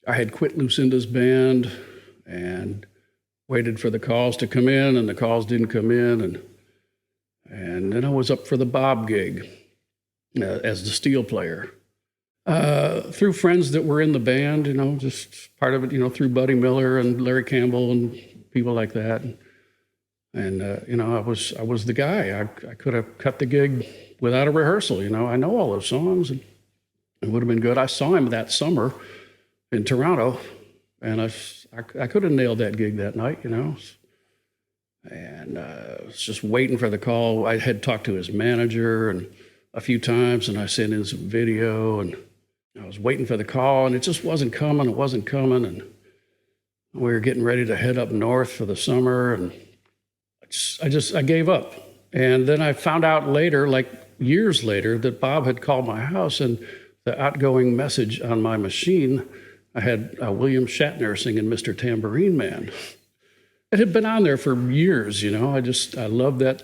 I had quit Lucinda's band and waited for the calls to come in, and the calls didn't come in. And then I was up for the Bob gig as the steel player. Through friends that were in the band, just part of it, through Buddy Miller and Larry Campbell and people like that. And I was the guy. I could have cut the gig without a rehearsal. I know all those songs, and it would have been good. I saw him that summer in Toronto, and I could have nailed that gig that night, And I was just waiting for the call. I had talked to his manager and a few times, and I sent in some video, and I was waiting for the call, and it just wasn't coming. It wasn't coming, and we were getting ready to head up north for the summer, and I gave up. And then I found out later, like years later, that Bob had called my house, and the outgoing message on my machine, I had William Shatner singing Mr. Tambourine Man. It had been on there for years, I loved that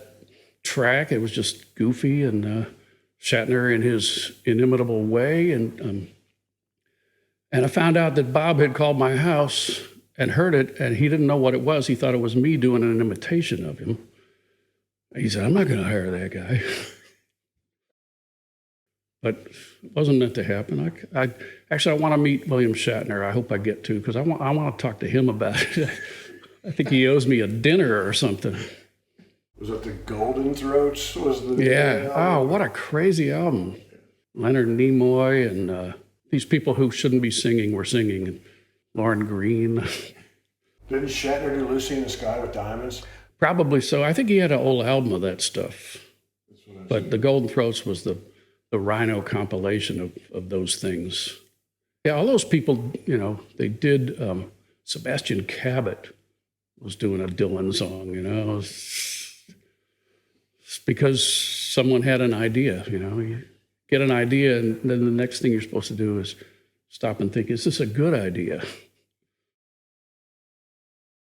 track. It was just goofy, and Shatner in his inimitable way. And I found out that Bob had called my house and heard it, and he didn't know what it was. He thought it was me doing an imitation of him. He said, "I'm not going to hire that guy." But it wasn't meant to happen. I want to meet William Shatner. I hope I get to, because I want to talk to him about it. I think he owes me a dinner or something. Was it the Golden Throats? Yeah. Oh, what a crazy album. Leonard Nimoy and these people who shouldn't be singing were singing. And Lauren Green. Didn't Shatner do Lucy in the Sky with Diamonds? Probably so. I think he had an old album of that stuff. But the Golden Throats was the Rhino compilation of those things. Yeah, all those people, they did. Sebastian Cabot was doing a Dylan song, It's because someone had an idea, You get an idea, and then the next thing you're supposed to do is stop and think, is this a good idea?